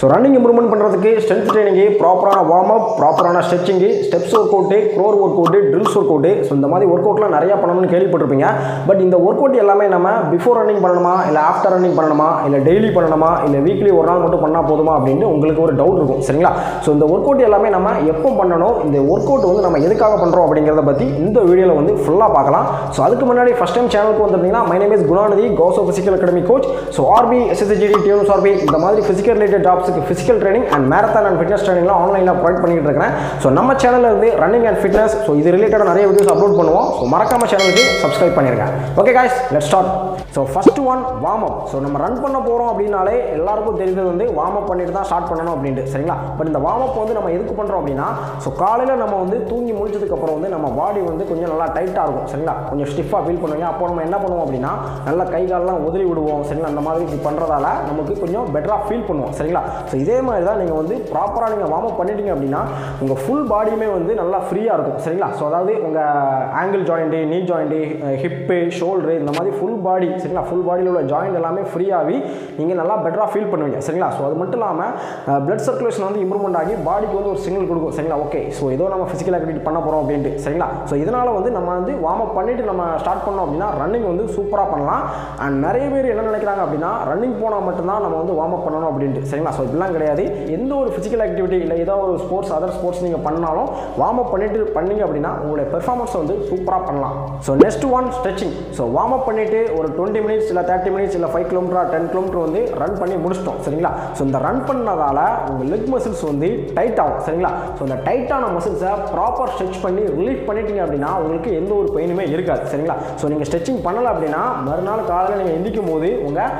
So running improvement பண்ணுறதுக்கு strength training, ப்ராப்பரான warm up, ப்ராப்பரான stretching, steps work out, core work out, drills work out, so இந்த மாதிரி work அவுட்லாம் நிறையா பண்ணணும்னு கேள்விப்பட்டிருப்பீங்க. பட் இந்த ஒர்க் அவுட் எல்லாமே நம்ம பிஃபோர் ரன்னிங் பண்ணணுமா, இல்லை ஆஃப்டர் ரன்னிங் பண்ணணுமா, இல்லை டெய்லி பண்ணணுமா, இல்லை வீக்லி ஒரு நாள் மட்டும் பண்ணால் போதுமா அப்படின்னு உங்களுக்கு ஒரு டவுட் இருக்கும். சரிங்களா? ஸோ இந்த ஒர்க் அவுட் எல்லாமே நம்ம எப்போ பண்ணணும், இந்த ஒர்க் அவுட் வந்து நம்ம எதுக்காக பண்ணுறோம் அப்படிங்கிறத பற்றி இந்த வீடியோவில் வந்து ஃபுல்லாக பார்க்கலாம். ஸோ அதுக்கு முன்னாடி ஃபஸ்ட் டைம் சேனலுக்கு வந்திருந்தீங்கன்னா, மை நேம் இஸ் குணாநிதி, கௌசோ physical academy coach. So RP, SSGD, TNSRB இந்த மாதிரி ஃபிசிக்கல் ரிலேட்டட் ஜாப்ஸுக்கு physical training and marathon and fitness ட்ரைனிங்லாம் ஆன்லைனில் ப்ரொவைட் பண்ணிட்டு இருக்கிறேன். ஸோ நம்ம சேனலில் இருந்து ரன்னிங் அண்ட் ஃபிட்னஸ், ஸோ இது ரிலேட்டடாக நிறைய வீடியோஸ் அப்லோட் பண்ணுவோம். ஸோ மறக்காம சேனலுக்கு சப்ஸ்கிரைப் பண்ணிருங்க. Okay guys, let's start. So first one warm up. So நம்ம ரன் பண்ண போகிறோம் அப்படின்னாலே எல்லாருக்கும் தெரிஞ்சது வந்து வார்ம் அப் பண்ணிட்டு தான் ஸ்டார்ட் பண்ணணும் அப்படின்ட்டு. சரிங்களா? பட் இந்த வார்ம் அப் வந்து நம்ம எதுக்கு பண்ணுறோம் அப்படின்னா, ஸோ காலையில் நம்ம வந்து தூங்கி முடிச்சதுக்கப்புறம் வந்து நம்ம பாடி வந்து கொஞ்சம் நல்லா டைட்டாக இருக்கும். சரிங்களா? கொஞ்சம் ஸ்டிஃபாக ஃபீல் பண்ணுவீங்க. அப்போ நம்ம என்ன பண்ணுவோம் அப்படின்னா, நல்லா கை காலெலாம் உதறி விடுவோம். சரிங்களா? அந்த மாதிரி பண்ணுறதால நமக்கு கொஞ்சம் பெட்டராக ஃபீல் பண்ணுவோம். சரிங்களா? ஸோ இதே மாதிரி தான் நீங்கள் வந்து ப்ராப்பராக நீங்கள் வார்ம் அப் பண்ணிட்டீங்க அப்படின்னா உங்கள் ஃபுல் பாடியுமே வந்து நல்லா ஃப்ரீயாக இருக்கும். சரிங்களா? ஸோ அதாவது உங்கள் ஆங்கிள் ஜாயிண்ட்டு, நீ ஜாயிண்ட்டு, ஹிப்பு, ஷோல்டரு இந்த மாதிரி ஃபுல் பாடி, சரிங்களா, ஃபுல் பாடியில் உள்ள ஜாயிண்ட் எல்லாமே ஃப்ரீயாகி நீங்கள் நல்லா பெட்டராக ஃபீல் பண்ணுவீங்க. சரிங்களா? ஸோ அது மட்டும் இல்லாமல் பிளட் சர்க்குலேஷன் வந்து இம்ப்ரூவ்மெண்ட் ஆகி பாடிக்கு வந்து ஒரு சிக்னல் கொடுக்கும். சரிங்களா? ஓகே, ஸோ ஏதோ நம்ம ஃபிசிக்கல் ஆக்டிவிட்டி பண்ண போகிறோம் அப்படின்ட்டு. சரிங்களா? ஸோ இதனால் வந்து நம்ம வந்து வார்ம் அப் பண்ணிவிட்டு நம்ம ஸ்டார்ட் பண்ணோம் அப்படின்னா ரன்னிங் வந்து சூப்பராக பண்ணலாம். அண்ட் நிறைய பேர் என்ன நினைக்கிறாங்க அப்படின்னா, ரன்னிங் போனால் மட்டும்தான் நம்ம வந்து வார்ம் அப் பண்ணணும் அப்படின்ட்டு. சரிங்களா? ஸோ இப்படிலாம் கிடையாது. எந்த ஒரு ஃபிசிக்கல் ஆக்டிவிட்டி இல்லை ஏதோ ஒரு ஸ்போர்ட்ஸ், அதர் ஸ்போர்ட்ஸ் நீங்கள் பண்ணாலும் வார்ம் அப் பண்ணிட்டு பண்ணீங்க அப்படின்னா உங்களுடைய பெர்ஃபார்மன்ஸ் வந்து சூப்பராக பண்ணலாம். So next one stretching. So warm up பண்ணிவிட்டு ஒரு 20 மினிட்ஸ் இல்லை 30 மினிட்ஸ் இல்லை 5 கிலோமீட்டர் 10 கிலோமீட்டர் வந்து ரன் பண்ணி முடிச்சிட்டோம். சரிங்களா? ஸோ இந்த ரன் பண்ணதால் உங்கள் லெக் மசில்ஸ் வந்து டைட் ஆகும். சரிங்களா? ஸோ இந்த டைட்டான மசில்ஸை ப்ராப்பர் ஸ்ட்ரெச் பண்ணி ரிலீஃப் பண்ணிட்டீங்க அப்படின்னா உங்களுக்கு எந்த ஒரு பெயினுமே இருக்காது. சரிங்களா? ஸோ நீங்கள் ஸ்ட்ரெச்சிங் பண்ணலை அப்படின்னா மறுநாள் காலையில் நீங்கள் எந்திக்கும் போது உங்கள்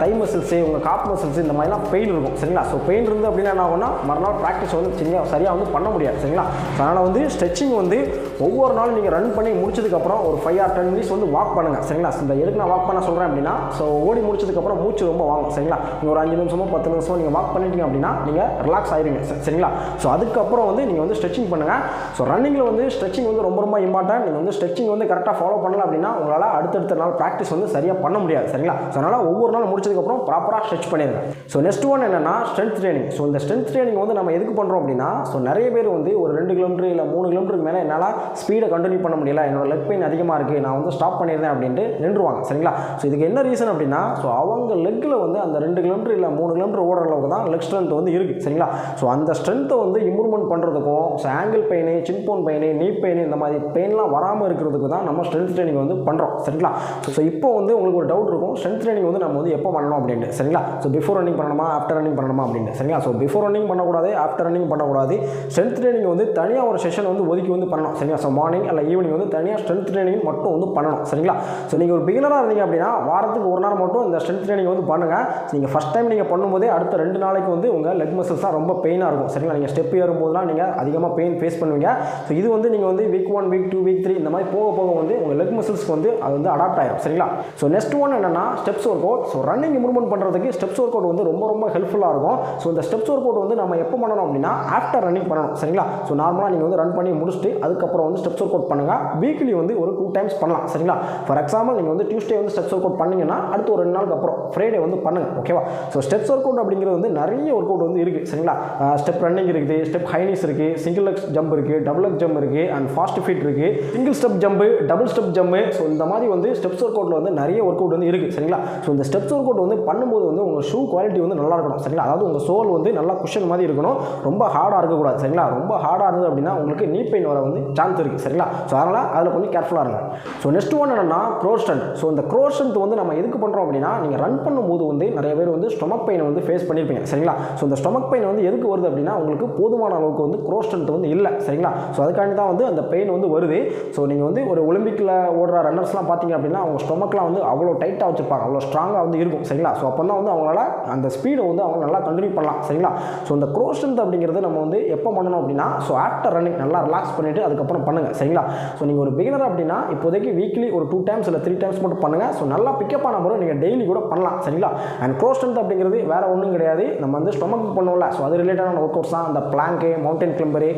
தை மசில்ஸு, உங்கள் காப் மசில்ஸ் இந்த மாதிரிலாம் பெயின் இருக்கும். சரிங்களா? ஸோ பெயின் இருந்து அப்படின்னா என்ன ஆகும்னா மறுநாள் ப்ராக்டிஸ் வந்து சரியாக வந்து பண்ண முடியாது. சரிங்களா? ஸோ அதனால் வந்து ஸ்ட்ரெச்சிங் வந்து ஒவ்வொரு நாளும் நீங்கள் ரன் பண்ணி முடிச்சதுக்கப்புறம் ஒரு 5 or 10 மினிட்ஸ் வந்து வாக் பண்ணுங்கள். சரிங்களா? இந்த எதுக்கு நான் வாக் பண்ண சொல்கிறேன் அப்படின்னா, ஸோ ஓடி முடிச்சதுக்கப்புறம் மூச்சு ரொம்ப வாங்கும். சரிங்களா? நீங்கள் ஒரு 5 நிமிஷமோ 10 நிமிஷமோ நீங்கள் வாக் பண்ணிட்டீங்க அப்படின்னா நீங்கள் ரிலாக்ஸ் ஆகிடுங்க. சரிங்களா? ஸோ அதுக்கப்புறம் வந்து நீங்கள் வந்து ஸ்ட்ரெச்சிங் பண்ணுங்கள். ஸோ ரன்னிங்கில் வந்து ஸ்ட்ரெச்சிங் வந்து ரொம்ப ரொம்ப இம்பார்ட்டன்ட். நீங்கள் வந்து ஸ்ட்ரெச்சிங் வந்து கரெக்டாக ஃபாலோ பண்ணல அப்படின்னா உங்களால் அடுத்தடுத்த நாள் ப்ராக்டிஸ் வந்து சரியாக பண்ண முடியாது. சரிங்களா? ஸோ அதனால் ஒவ்வொரு நாள் முடிச்சதுக்கப்புறம் ப்ராப்பராக ஸ்ட்ரெச் பண்ணிடுங்க. ஸோ நெக்ஸ்ட் ஒன் என்னென்னா ஸ்ட்ரென்த் ட்ரைனிங். ஸோ இந்த ஸ்ட்ரென்த் ட்ரைனிங் வந்து நம்ம எதுக்கு பண்ணுறோம் அப்படின்னா, ஸோ நிறைய பேர் வந்து ஒரு 2 கிலோமீட்டர் இல்லை 3 கிலோமீட்டருக்கு மேலே என்னால் ஸ்பீடை கண்டினியூ பண்ண முடியல, என்னோட லெக் பெயின் அதிகமாக இருக்குது, நான் வந்து ஸ்டாப் பண்ணியிருந்தேன் அப்படின்ட்டு நின்றுவாங்க. சரிங்களா? ஸோ இதுக்கு என்ன ரீசன் அப்படின்னா, ஸோ அவங்க லெக்கில் வந்து அந்த 2 கிலோமீட்டர் இல்லை 3 கிலோமீட்டர் ஓடுற அளவுக்கு தான் லெக் ஸ்ட்ரென்த் வந்து இருக்குது. சரிங்களா? ஸோ அந்த ஸ்ட்ரென்த்தை வந்து இம்ப்ரூவ்மெண்ட் பண்ணுறதுக்கும், ஸோ ஆங்கிள் பெயின், சின் போன் பெயின், நீ பெயின் இந்த மாதிரி பெயின்லாம் வராமல் இருக்கிறதுக்கு தான் நம்ம ஸ்ட்ரென்த் ட்ரைனிங் வந்து பண்ணுறோம். சரிங்களா? ஸோ இப்போ வந்து உங்களுக்கு ஒரு டவுட் இருக்கும், ஸ்ட்ரென்த் ட்ரைனிங் வந்து நம்ம வந்து எப்போ பண்ணணும் அப்படின்ட்டு. சரிங்களா? ஸோ பிஃபோர் ரன்னிங் பண்ணணுமா, ஆஃப்டர் ரன்னிங் பண்ணணுமா அப்படின்ட்டு. சரிங்களா? ஸோ பிஃபோர் ரன்னிங் பண்ணக்கூடாது, ஆஃப்டர் ரன்னிங் பண்ணக்கூடாது. ஸ்ட்ரென்த் ட்ரைனிங் வந்து தனியாக ஒரு செஷன் வந்து ஒதுக்கி வந்து பண்ணணும். சரிங்களா? ஸோ மார்னிங் இல்லை ஈவினிங் வந்து தனியாக ஸ்ட்ரென்த் ட்ரைனிங் மட்டும் வந்து பண்ணணும். சரிங்களா? ஸோ நீங்கள் ஒரு பிகினராக இருந்தீங்க அப்படின்னா வாரத்துக்கு ஒரு நாள் மட்டும் இந்த ஸ்ட்ரென்த் ட்ரைனிங் வந்து பண்ணுங்கள். நீங்கள் ஃபஸ்ட் டைம் நீங்கள் பண்ணும்போதே அடுத்த 2 நாளைக்கு வந்து உங்கள் லெக் மசில்ஸ் தான் ரொம்ப பெயினாக இருக்கும். சரிங்களா? நீங்கள் ஸ்டெப் ஏறும்போதுலாம் நீங்கள் அதிகமாக பெயின் ஃபேஸ் பண்ணுவீங்க. ஸோ இது வந்து நீங்கள் வந்து வீக் 1, வீக் 2, வீக் 3 இந்த மாதிரி போக போக வந்து உங்கள் லெக் மசில்ஸ்க்கு வந்து அது வந்து அடாப்ட் ஆகிடும். சரிங்களா? ஸோ நெக்ஸ்ட் ஒன் என்னன்னா steps work out. So running improvement பண்ணுறதுக்கு ஸ்டெப்ஸ் ஒர்க் அவுட் வந்து ரொம்ப ரொம்ப ஹெல்ப்ஃபுல்லாக இருக்கும். ஸோ இந்த ஸ்டெப்ஸ் ஒர்க் அவுட் வந்து நம்ம எப்போ பண்ணணும் அப்படின்னா ஆஃப்டர் ரன்னிங் பண்ணணும். சரிங்களா? ஸோ நார்மலாக நீங்கள் வந்து ரன் பண்ணி முடிச்சுட்டு அதுக்கப்புறம் வந்து ஸ்டெப்ஸ் ஒர்க் அவுட் பண்ணுங்கள். வீக்லி வந்து ஒரு 2 டைம்ஸ் பண்ணலாம். சரிங்களா? ஃபார் எக்ஸாம்பிள் நீங்கள் வந்து டியூஸ்டே வந்து ஸ்டெப்ஸ் ஒர்க் அவுட் பண்ணிங்கன்னா அடுத்து ஒரு 2 நாளுக்கு அப்புறம் ஃப்ரைடே வந்து பண்ணுங்கள். ஓகேவா? ஸோ ஸ்டெப்ஸ் ஒர்க் அவுட் அப்படிங்கிறது வந்து நிறைய ஒர்க் அவுட் வந்து இருக்குது. சரிங்களா? ஸ்டெப் ரன்னிங் இருக்குது, ஸ்டெப் ஹைனிஸ் இருக்குது, சிங்கிள் லெக் ஜம்ப் இருக்குது, டபுள் லெக் ஜம்ப் இருக்குது, அண்ட் ஃபாஸ்ட் ஃபீட் இருக்குது, single step jump, double step jump. So இந்த மாதிரி வந்து ஸ்டெப்ஸ் ஒர்க் அவுட்டில் வந்து நிறைய ஒர்க் அவுட் வந்து இருக்குது. சரிங்களா? ஸோ இந்த ஸ்டெப்ஸ் ஒர்க் அவுட் வந்து பண்ணும்போது வந்து உங்கள் ஷூ குவாலிட்டி வந்து நல்லா இருக்கணும். சரிங்களா? அதாவது உங்கள் சோல் வந்து நல்லா குஷன் மாதிரி இருக்கணும், ரொம்ப ஹார்டாக இருக்கக்கூடாது. சரிங்களா? ரொம்ப ஹார்டாக இருந்தது அப்படின்னா உங்களுக்கு நீ பெயின் வர வந்து சான்ஸ் இருக்குது. சரிங்களா? ஸோ அதனால் அதில் கொஞ்சம் கேர்ஃபுல்லாக இருங்க. ஸோ நெக்ஸ்ட் ஒன் என்னன்னா க்ரோர் ஸ்ட்ரென்த். ஸோ இந்த க்ரோர் ஸ்ட்ரென்த் வந்து நம்ம எதுக்கு பண்ணுறோம் அப்படின்னா, நீங்கள் ரன் பண்ணும்போது வந்து நிறைய பேர் வந்து ஸ்டொமக் பெயின் வந்து ஃபேஸ் பண்ணியிருப்பீங்க. சரிங்களா? ஸோ இந்த ஸ்டொமக் பெயின் வந்து எதுக்கு வருது அப்படின்னா உங்களுக்கு போதுமான அளவுக்கு வந்து க்ரோர் ஸ்ட்ரென்த் வந்து இல்லை. சரிங்களா? ஸோ அதுக்காண்டி தான் வந்து அந்த பெயின் வந்து வருது. ஸோ நீங்கள் வந்து ஒரு ஒலிம்பிக்கில் ஓடுற ரன்னர்ஸ்லாம் பார்த்தீங்க அப்படின்னா அவங்க ஸ்டொமக்லாம் வந்து அவ்வளோ டைட்டாக வச்சுருப்பாங்க, அவ்வளோ ஸ்ட்ராங்காக வந்து இருக்கும். சரிங்களா? ஸோ அப்போ தான் வந்து அவங்களால அந்த ஸ்பீடை வந்து அவங்க நல்லா கண்டினியூ பண்ணலாம். சரிங்களா? ஸோ இந்த க்ரோர் ஸ்ட்ரென்த் அப்படிங்கிறது நம்ம வந்து எப்போ பண்ணணும் அப்படின்னா, ஸோ ஆஃப்டர் ரன்னிங் நல்லா ரிலாக்ஸ் பண்ணிவிட்டு அதுக்கப்புறம் பண்ணுங்கள். சரிங்களா? ஸோ நீங்கள் ஒரு பிகினர் அப்படின்னா இப்போதைக்கு வீக்லி ஒரு 2 டைம்ஸ் இல்லை 3 டைம்ஸ் மட்டும் பண்ணுங்கள். ஸோ நல்லா பிக்கப் ஆன பிறகு நீங்கள் டெய்லி கூட பண்ணலாம். சரிங்களா? அண்ட் க்ரோர் ஸ்ட்ரென்த் அப்படிங்கிறது வேறு ஒன்றும் கிடையாது, நம்ம வந்து ஸ்டொமக் பண்ணுவோம்ல, ஸோ அது ரிலேட்டடான ஒர்க் அவுட்ஸ் தான். அந்த பிளாங்கு, மவுண்டன் கிளம்பரு,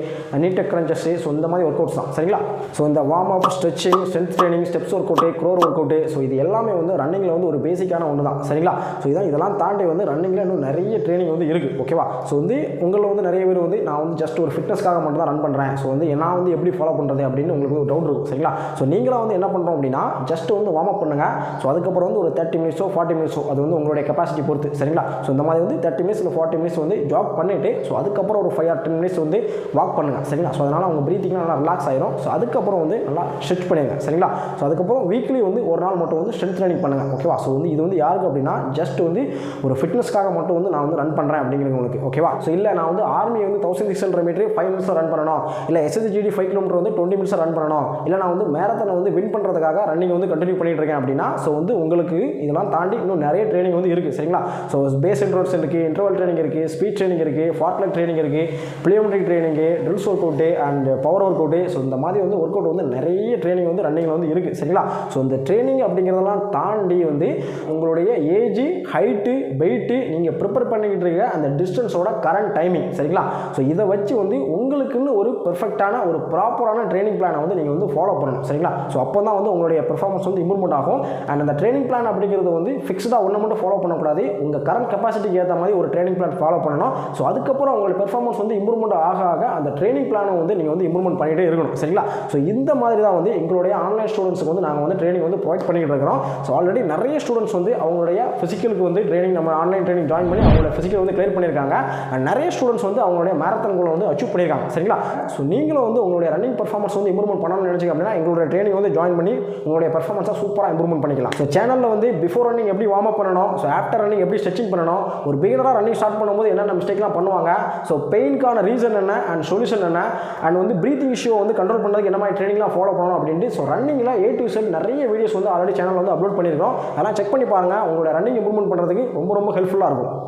நீட்டக் கிரன்ச்சஸ், ஸோ இந்த மாதிரி ஒர்க் அவுட்ஸ் தான். சரிங்களா? ஸோ இந்த warm up, stretching, strength training, steps work out, crore work out, so இது எல்லாமே வந்து ரன்னிங்கில் வந்து ஒரு பேசிக்கான ஒன்று தான். சரிங்களா? ஸோ இதெல்லாம் தாண்டி வந்து ரன்னிங்கில் இன்னும் நிறைய நிறைய ட்ரைனிங் வந்து இருக்குது. ஓகேவா? ஸோ வந்து உங்களில் வந்து நிறைய பேர் வந்து நான் வந்து ஜஸ்ட் ஒரு ஃபிட்னஸ்க்காக மட்டும் தான் ரன் பண்ணுறேன், ஸோ வந்து நான் வந்து எப்படி ஃபாலோ பண்ணுறது அப்படின்னு உங்களுக்கு ஒரு டவுட் இருக்கும். சரிங்களா? ஸோ நீங்களாம் வந்து என்ன பண்ணுறோம் அப்படின்னா ஜஸ்ட் வந்து வார்ம் அப் பண்ணுங்கள். ஸோ அதுக்கப்புறம் வந்து ஒரு 30 மினிட்ஸோ 40 மினிட்ஸோ அது வந்து உங்களுடைய கெப்பாசிட்டி பொறுத்து. சரிங்களா? ஸோ இந்த மாதிரி வந்து 30 மினிட்ஸ் இல்லை 40 மினிட்ஸ் வந்து ஜாக் பண்ணிவிட்டு ஸோ அதுக்கப்புறம் ஒரு 5 or 10 மினிட்ஸ் வந்து வாக் பண்ணுங்கள். சரிங்களா? ஸோ அதனால் உங்கள் ப்ரீத்திங் நல்லா ரிலாக்ஸ் ஆயிரும். ஸோ அதுக்கப்புறம் வந்து நல்லா ஸ்ட்ரெச் பண்ணிடுங்க. சரிங்களா? ஸோ அதுக்கப்புறம் வீக்லி வந்து ஒரு நாள் மட்டும் வந்து ஸ்ட்ரென்த் ட்ரைனிங் பண்ணுங்கள். ஓகேவா? ஸோ வந்து இது வந்து யாருக்கு அப்படின்னா ஜஸ்ட் வந்து ஒரு ஃபிட்னஸ்க்காக மட்டும் வந்து நான் வந்து ரன் பண்ணுறேன் அப்படிங்கிறது உங்களுக்கு. ஓகேவா? ஸோ இல்லை நான் வந்து ஆர்மி வந்து 1600 மீட்டர் 5 மினிட்ஸ் ரன் பண்ணணும், இல்லை SSGD 5 கிலோமீட்டர் வந்து 20 மினிட்ஸ் ரன் பண்ணணும், இல்லை நான் வந்து மேரத்தானை வந்து வின் பண்ணுறதுக்காக ரன்னிங் வந்து கண்டினியூ பண்ணிட்டு இருக்கேன் அப்படின்னா ஸோ வந்து உங்களுக்கு இதெல்லாம் தாண்டி இன்னும் நிறைய ட்ரைனிங் வந்து இருக்குது. சரிங்களா? ஸோ பேஸ் இன்ட்ரோட்ஸ் இருக்குது, இன்டர்வல் ட்ரைனிங் இருக்குது, ஸ்பீட் ட்ரைனிங் இருக்குது, ஃபார்ட்லெக் ட்ரைனிங் இருக்குது, plyometric training, drills work out and power work out. So இந்த மாதிரி வந்து ஒர்க் அவுட் வந்து நிறைய ட்ரைனிங் வந்து ரன்னிங்கில் வந்து இருக்குது. சரிங்களா? ஸோ இந்த ட்ரைனிங் அப்படிங்கிறதெல்லாம் தாண்டி வந்து உங்களுடைய ஏஜ், ஹைட்டு, வெயிட்டு, நீங்கள் ப்ரிப்பேர் பண்ணிக்கிட்டு இருக்க அந்த டிஸ்டன்ஸோட கரண்ட் டைமிங். சரிங்களா? ஸோ இதை வச்சு வந்து உங்களுக்குன்னு ஒரு பெர்ஃபெக்டான ஒரு ப்ராப்பரான ட்ரைனிங் பிளானை வந்து நீங்கள் வந்து ஃபாலோ பண்ணணும். சரிங்களா? ஸோ அப்போ தான் வந்து உங்களுடைய பெர்ஃபார்மன்ஸ் வந்து இம்ப்ரூவ்மெண்ட் ஆகும். அண்ட் அந்த ட்ரைனிங் பிளான் அப்படிங்கிறது வந்து ஃபிக்ஸ்டாக ஒன்று மட்டும் ஃபாலோ பண்ணக்கூடாது, உங்கள் கரண்ட் கெப்பாசிட்டிக்கு ஏற்ற மாதிரி ஒரு ட்ரைனிங் பிளான் ஃபாலோ பண்ணணும். ஸோ அதுக்கப்புறம் உங்களுடைய பெர்ஃபார்மன்ஸ் வந்து இம்ப்ரூவ்மெண்ட் ஆக அந்த ட்ரைனிங் பிளானை வந்து நீங்கள் வந்து இம்ப்ரூவ்மெண்ட் பண்ணிகிட்டே இருக்கணும். சரிங்களா? ஸோ இந்த மாதிரி தான் வந்து எங்களுடைய ஆன்லைன் ஸ்டூடெண்ட்ஸுக்கு வந்து நாங்கள் வந்து ட்ரைனிங் வந்து ப்ரொவைட் பண்ணிக்கிட்டு இருக்கிறோம். ஸோ ஆல்ரெடி நிறைய ஸ்டூடெண்ட்ஸ் வந்து அவங்களுடைய ஃபிசிக்கலுக்கு வந்து ட்ரைனிங் நம்ம ஆன்லைன் ட்ரைனிங் ஜாயின் பண்ணி அவங்களோட ஃபிசிக்கல் வந்து கிளியர் பண்ணியிருக்காங்க. அண்ட் நிறைய ஸ்டூடெண்ட்ஸ் வந்து அவங்களுடைய மேரத்தான் கோலை வந்து அச்சீவ் பண்ணியிருக்காங்க. சரிங்களா? ஸோ நீங்களும் வந்து உங்களுடைய ரன்னிங் பர்ஃபார்மன்ஸ் வந்து இம்ப்ரூவ்மெண்ட் பண்ணணும்னு நினைச்சிங்க அப்படின்னா எங்களுடைய ட்ரைனிங் வந்து ஜாயின் பண்ணி உங்களுடைய பர்ஃபார்மன்ஸாக சூப்பராக இம்ப்ரூவ்மெண்ட் பண்ணிக்கலாம். ஸோ சேனலில் வந்து பிஃபோர் ரன்னிங் எப்படி வார்ம் அப் பண்ணணும், ஸோ ஆஃப்டர் ரன்னிங் எப்படி ஸ்ட்ரெச்சிங் பண்ணணும், ஒரு பிகினராக ரன்னிங் ஸ்டார்ட் பண்ணும்போது என்னென்ன மிஸ்டேக்லாம் பண்ணுவாங்க, ஸோ பெயின்கான ரீசன் என்ன அண்ட் சொல்யூஷன் என்ன, அண்ட் வந்து பிரீத்திங் இஷ்யூ வந்து கண்ட்ரோல் பண்ணுறதுக்கு என்ன மாதிரி ட்ரைனிங்லாம் ஃபாலோ பண்ணணும் அப்படின்ட்டு ஸோ ரன்னிங்கில் A to Z நிறைய வீடியோஸ் வந்து ஆல்ரெடி சேனல் வந்து அப்லோட் பண்ணியிருக்கோம். அதெல்லாம் செக் பண்ணி பாருங்கள். உங்களோட ரன்னிங் இம்ப்ரூவ்மெண்ட் பண்ணுறதுக்கு ரொம்ப ரொம்ப ஹெல்ப்ஃபுல்லாக இருக்கும்.